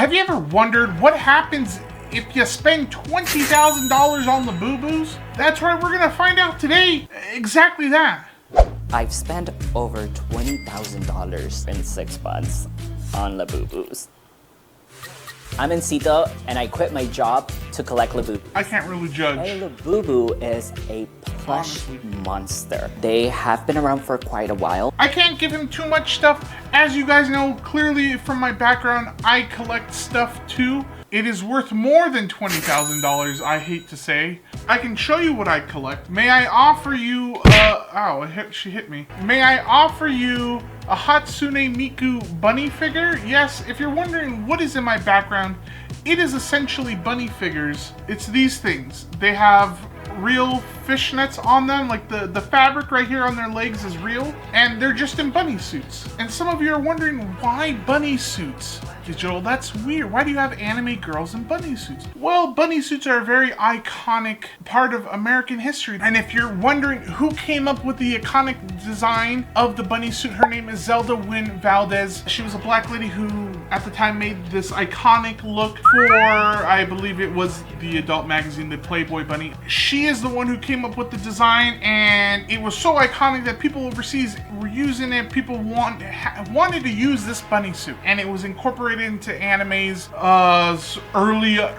Have you ever wondered what happens if you spend $20,000 on Labubus? That's right, we're gonna find out today exactly that. I've spent over $20,000 in 6 months on Labubus. I'm in Sito and I quit my job to collect Labubu. I can't really judge. A Labubu is a plush monster. They have been around for quite a while. I can't give him too much stuff. As you guys know, clearly from my background, I collect stuff too. It is worth more than $20,000, I hate to say. I can show you what I collect. May I offer you, she hit me. May I offer you a Hatsune Miku bunny figure? Yes, if you're wondering what is in my background, it is essentially bunny figures. It's these things. They have real fishnets on them, like the fabric right here on their legs is real, and they're just in bunny suits. And some of you are wondering, why bunny suits? Digital, that's weird. Why do you have anime girls in bunny suits? Well, bunny suits are a very iconic part of American history. And if you're wondering who came up with the iconic design of the bunny suit, her name is Zelda Wynn Valdez. She was a black lady who at the time made this iconic look for, I believe it was the adult magazine, the Playboy Bunny. She is the one who came up with the design, and it was so iconic that people overseas were using it. People wanted to use this bunny suit, and it was incorporated into animes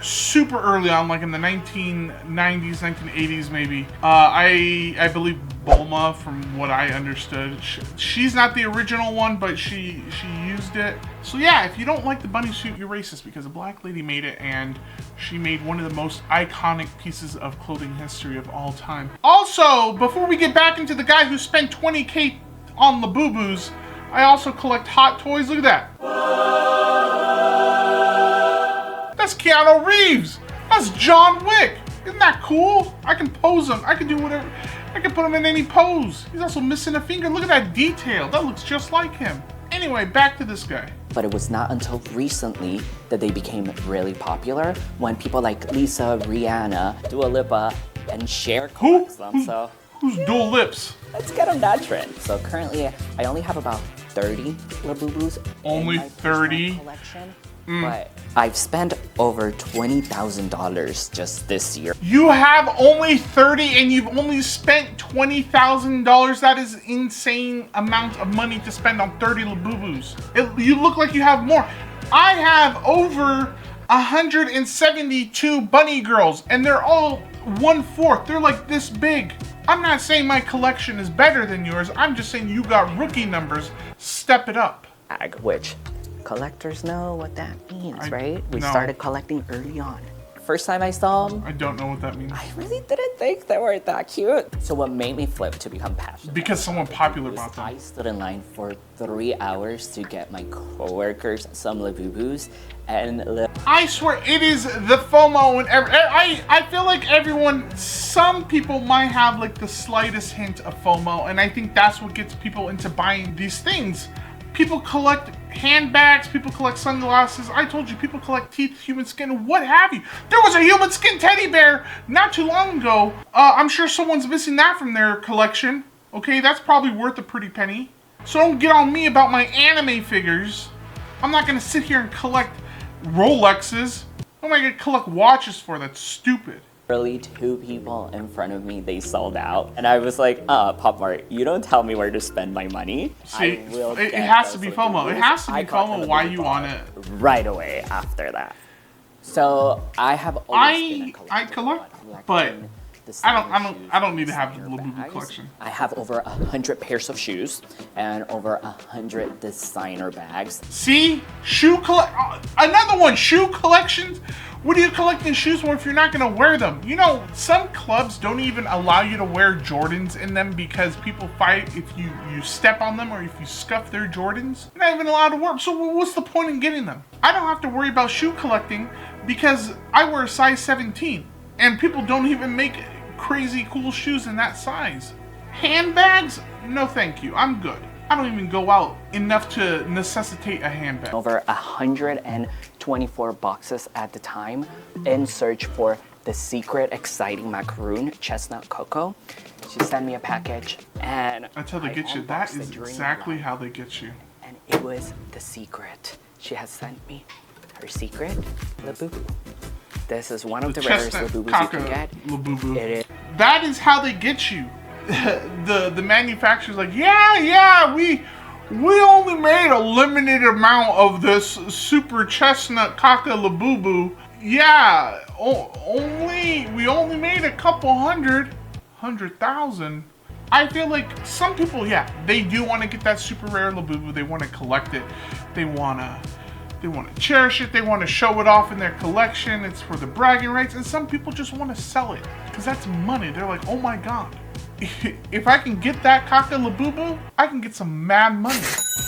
super early on, like in the 1990s, 1980s maybe. I believe Bulma, from what I understood. She's not the original one, but she used it. So yeah, if you don't like the bunny suit, you're racist, because a black lady made it, and she made one of the most iconic pieces of clothing history of all time. Also, before we get back into the guy who spent 20K on Labubus, I also collect hot toys. Look at that. That's Keanu Reeves. That's John Wick. Isn't that cool? I can pose him. I can do whatever. I can put him in any pose. He's also missing a finger. Look at that detail. That looks just like him. Anyway, back to this guy. But it was not until recently that they became really popular, when people like Lisa, Rihanna, Dua Lipa, and Cher collects them. So who's dual lips? Let's get on that trend. So currently, I only have about 30 Labubus. Only 30? Collection. But I've spent over $20,000 just this year. You have only 30 and you've only spent $20,000? That is insane amount of money to spend on 30 Labubus. You look like you have more. I have over 172 bunny girls, and they're all 1/4. They're like this big. I'm not saying my collection is better than yours. I'm just saying you got rookie numbers. Step it up. Which collectors know what that means, right? We no. started collecting early on. First time I saw them, I don't know what that means. I really didn't think they were that cute. So what made me flip to become passionate? Because someone popular bought them. I stood in line for 3 hours to get my coworkers some Labubus, and I swear it is the FOMO, and I feel like some people might have like the slightest hint of FOMO, and I think that's what gets people into buying these things. People collect handbags, people collect sunglasses. I told you, people collect teeth, human skin, what have you. There was a human skin teddy bear not too long ago. I'm sure someone's missing that from their collection. Okay, that's probably worth a pretty penny. So don't get on me about my anime figures. I'm not gonna sit here and collect Rolexes. What am I gonna collect watches for? That's stupid. Literally 2 people in front of me, they sold out. And I was like, Pop Mart, you don't tell me where to spend my money. See, it has to be FOMO. It has to be FOMO why you want it. Right away after that. So I have always been a collector. I collect, but I don't need to have the Labubu collection. I have over 100 pairs of shoes and over 100 designer bags. See, another one, shoe collections. What are you collecting shoes for if you're not gonna wear them? You know, some clubs don't even allow you to wear Jordans in them because people fight if you step on them or if you scuff their Jordans. You're not even allowed to wear them. So what's the point in getting them? I don't have to worry about shoe collecting because I wear a size 17 and people don't even make crazy cool shoes in that size. Handbags? No thank you, I'm good. I don't even go out enough to necessitate a handbag. Over 124 boxes at the time in search for the secret exciting macaroon chestnut cocoa. She sent me a package and that's how they get you. That is exactly how they get you. And it was the secret. She has sent me her secret Labubu. This is one of the rarest Labubus you can get. Labubu. It is. That is how they get you. the manufacturer's like, yeah, we only made a limited amount of this super chestnut caca Labubu. Yeah, we only made a couple 100,000. I feel like some people, yeah, they do want to get that super rare Labubu. They want to collect it. They want to cherish it. They want to show it off in their collection. It's for the bragging rights. And some people just want to sell it because that's money. They're like, oh my God, if I can get that caca Labubu, I can get some mad money.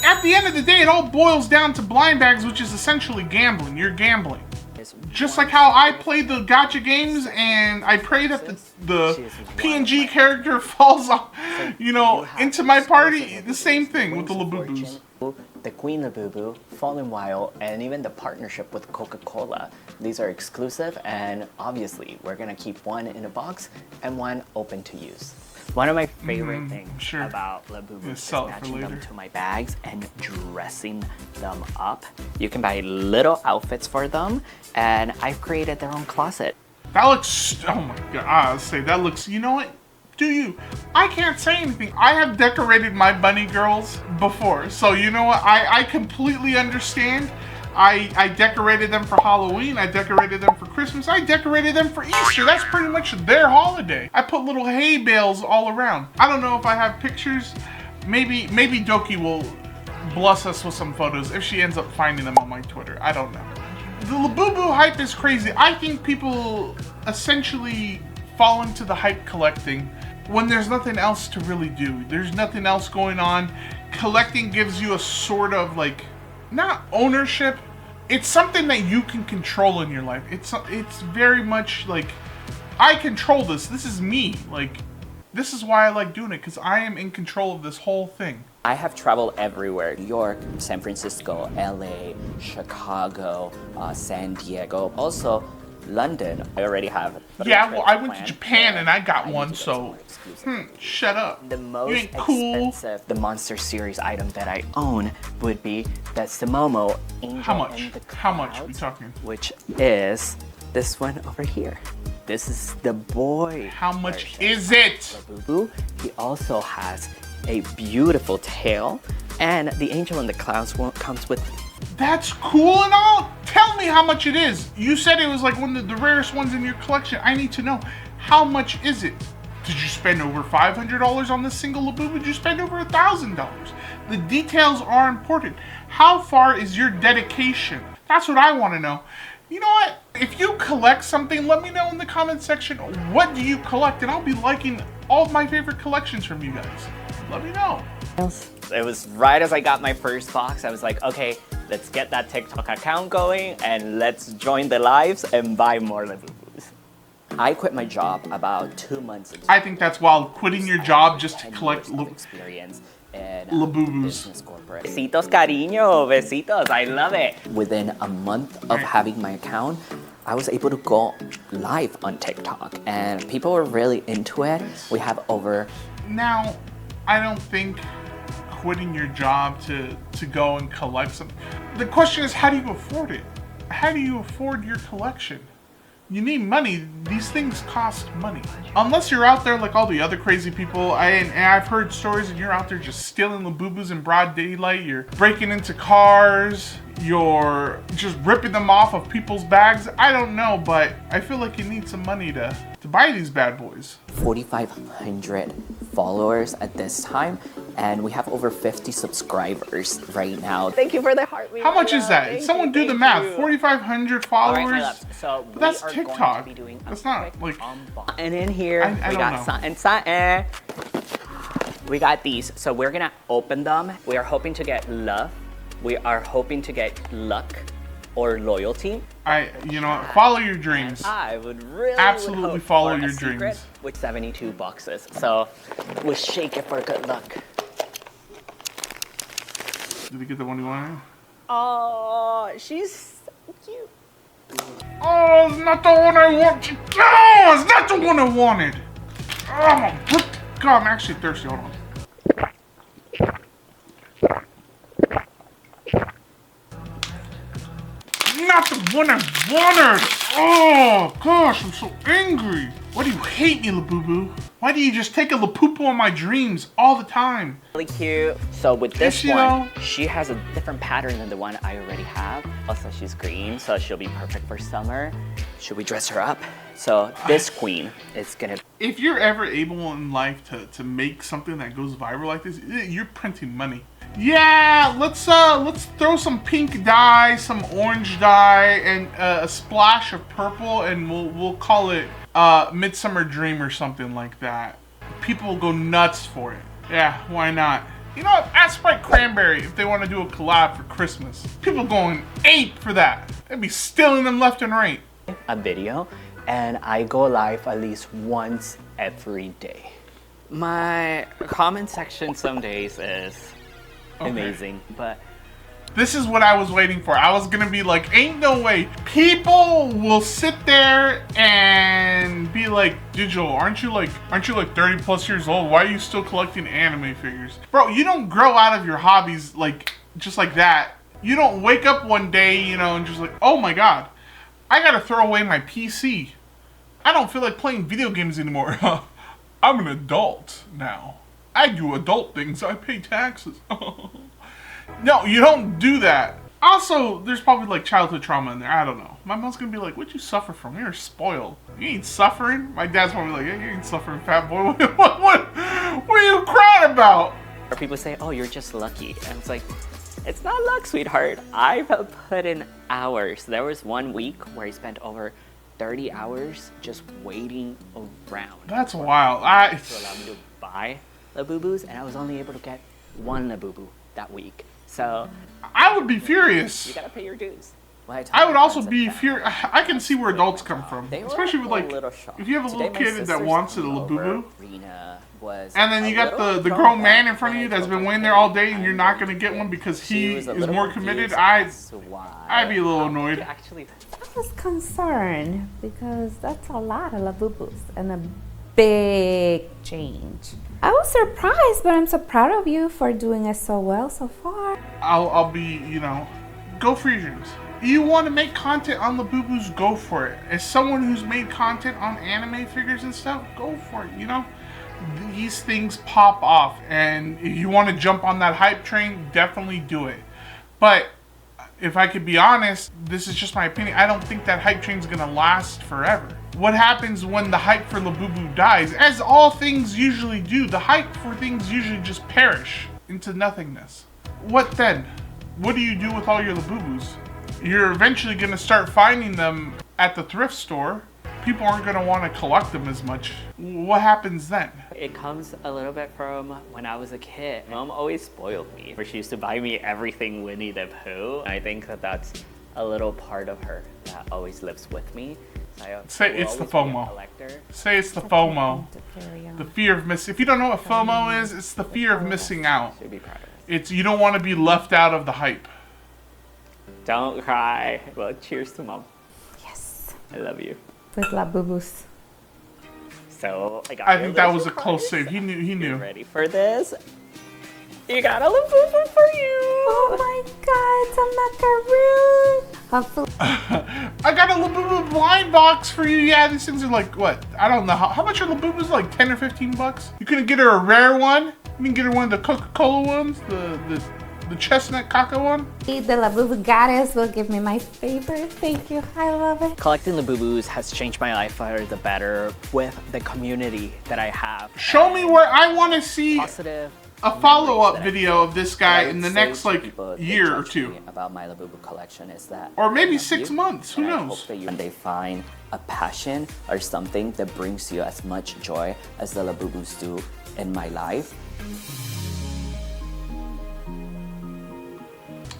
At the end of the day, it all boils down to blind bags, which is essentially gambling. You're gambling. Just like how I play the gacha games and I pray that the PNG character falls off, into my party, the same thing with the Labubus. The Queen Labubu, Fallen Wild, and even the partnership with Coca-Cola. These are exclusive, and obviously we're gonna keep one in a box and one open to use. One of my favorite things about Labubus is matching them to my bags and dressing them up. You can buy little outfits for them, and I've created their own closet. That looks, oh my God, I'll say that looks, you know what? Do you? I can't say anything. I have decorated my bunny girls before, so you know what? I completely understand. I decorated them for Halloween. I decorated them for Christmas. I decorated them for Easter. That's pretty much their holiday. I put little hay bales all around. I don't know if I have pictures. Maybe Doki will bless us with some photos if she ends up finding them on my Twitter. I don't know. The Labubu hype is crazy. I think people essentially fall into the hype collecting when there's nothing else to really do. There's nothing else going on. Collecting gives you a sort of like, not ownership. It's something that you can control in your life. It's very much like, I control this. This is me. Like, this is why I like doing it, because I am in control of this whole thing. I have traveled everywhere. New York, San Francisco, LA, Chicago, San Diego. Also, London. I already have. Yeah, well, I went to Japan and I got one, so shut up. The most expensive, the Monster Series item that I own would be the Sumomo Angel. How much? In the Clouds, how much are we talking? Which is this one over here. This is the boy. How much is it? Labubu. He also has a beautiful tail, and the Angel in the Clouds comes with. That's cool and all. Tell me how much it is. You said it was like one of the rarest ones in your collection. I need to know, how much is it? Did you spend over $500 on this single Labubu? Did you spend over $1,000? The details are important. How far is your dedication? That's what I want to know. You know what? If you collect something, let me know in the comment section. What do you collect? And I'll be liking all of my favorite collections from you guys. Let me know. It was right as I got my first box. I was like, okay, let's get that TikTok account going and let's join the lives and buy more Labubus. I quit my job about 2 months ago. I think that's wild, quitting your job just to collect experience and Labubus. Besitos, cariño, besitos. I love it. Within a month of having my account, I was able to go live on TikTok and people were really into it. We have over. Now, I don't think quitting your job to go and collect some. The question is, how do you afford it? How do you afford your collection? You need money. These things cost money. Unless you're out there like all the other crazy people, and I've heard stories and you're out there just stealing Labubus in broad daylight, you're breaking into cars, you're just ripping them off of people's bags. I don't know, but I feel like you need some money to buy these bad boys. 4,500 followers at this time, and we have over 50 subscribers right now. Thank you for the heart. How much is that? Someone do the math. 4,500 followers. Right, so but that's TikTok. That's not like. And in here, we got something. We got these. So we're gonna open them. We are hoping to get love. We are hoping to get luck or loyalty. You know what? Follow your dreams. And I would really absolutely follow your dreams. With 72 boxes. So we'll shake it for good luck. Did we get the one you wanted? Oh, she's so cute. Oh, it's not the one I wanted. Oh, it's not the one I wanted. Oh, God, I'm actually thirsty. Hold on. Not when I wanted. Oh gosh, I'm so angry. Why do you hate me, Labubu? Why do you just take a Lapupu on my dreams all the time? Really cute. So with this You one, know? she has a different pattern than the one I already have. Also, she's green, so she'll be perfect for summer. Should we dress her up? So this queen is gonna... If you're ever able in life to make something that goes viral like this, you're printing money. Yeah, let's throw some pink dye, some orange dye, and a splash of purple, and we'll call it Midsummer Dream or something like that. People will go nuts for it. Yeah, why not? You know what? Ask Sprite Cranberry if they want to do a collab for Christmas. People going ape for that. They'd be stealing them left and right. A video, and I go live at least once every day. My comment section some days is amazing, but this is what I was waiting for. I was gonna be like, ain't no way. People will sit there and be like, Digital, aren't you like 30 plus years old? Why are you still collecting anime figures? Bro, you don't grow out of your hobbies like just like that. You don't wake up one day, you know, and just like, oh my god, I gotta throw away my PC. I don't feel like playing video games anymore. I'm an adult now. I do adult things. I pay taxes. No, you don't do that. Also, there's probably like childhood trauma in there. I don't know. My mom's gonna be like, what'd you suffer from? You're spoiled. You ain't suffering. My dad's probably like, yeah, you ain't suffering, fat boy. What are you crying about? or people say, oh, you're just lucky. And it's like, it's not luck, sweetheart. I've put in hours. There was 1 week where I spent over 30 hours just waiting around. That's wild. To allow me to buy Labubus, and I was only able to get one Labubu that week. So I would be furious. you gotta pay your dues. I would also be furious. I can see where adults come from, especially with like if you have a little kid that wants a Labubu, and then you got the grown man in front of you that's been waiting there all day, and you're not gonna get one because he is more committed. I'd be a little annoyed. I was concerned because that's a lot of Labubus and a big change. I was surprised, but I'm so proud of you for doing it so well so far. I'll be, go for your dreams. You want to make content on Labubus, go for it. As someone who's made content on anime figures and stuff, go for it, These things pop off, and if you want to jump on that hype train, definitely do it. But if I could be honest, this is just my opinion, I don't think that hype train's gonna last forever. What happens when the hype for Labubu dies? As all things usually do, the hype for things usually just perish into nothingness. What then? What do you do with all your Labubus? You're eventually gonna start finding them at the thrift store. People aren't gonna want to collect them as much. What happens then? It comes a little bit from when I was a kid. Mom always spoiled me, where she used to buy me everything Winnie the Pooh. I think that that's a little part of her that always lives with me. Say it's the FOMO. Say it's the FOMO. The fear of missing. If you don't know what FOMO is, it's the fear of missing out. Should be proud of it. It's you don't want to be left out of the hype. Don't cry. Well, cheers to Mom. Yes. I love you. With Labubus. So I think that was a close save. He knew. You ready for this? You got a Labubu for you. Oh my God, it's a macaroon. I got a Labubu blind box for you. Yeah, these things are like what? I don't know how much are Labubus? Like 10 or 15 bucks. You couldn't get her a rare one. You can get her one of the Coca-Cola ones, the chestnut caca one. The Labubu goddess will give me my favorite. Thank you. I love it. Collecting Labubus has changed my life for the better with the community that I have. Show me where I want to see Positive a follow-up video of this guy in the next like year or two. About my Labubu collection is that, or maybe 6 months. Who knows? When they find a passion or something that brings you as much joy as the Labubus do in my life.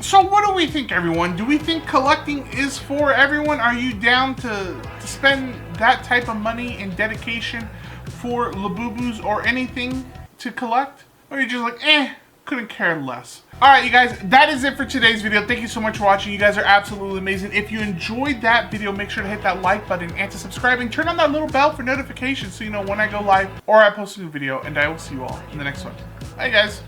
So what do we think, everyone? Do we think collecting is for everyone? Are you down to spend that type of money and dedication for Labubus or anything to collect? Or are you just like, couldn't care less? Alright, you guys, that is it for today's video. Thank you so much for watching. You guys are absolutely amazing. If you enjoyed that video, make sure to hit that like button and to subscribe and turn on that little bell for notifications so you know when I go live or I post a new video, and I will see you all in the next one. Bye, guys.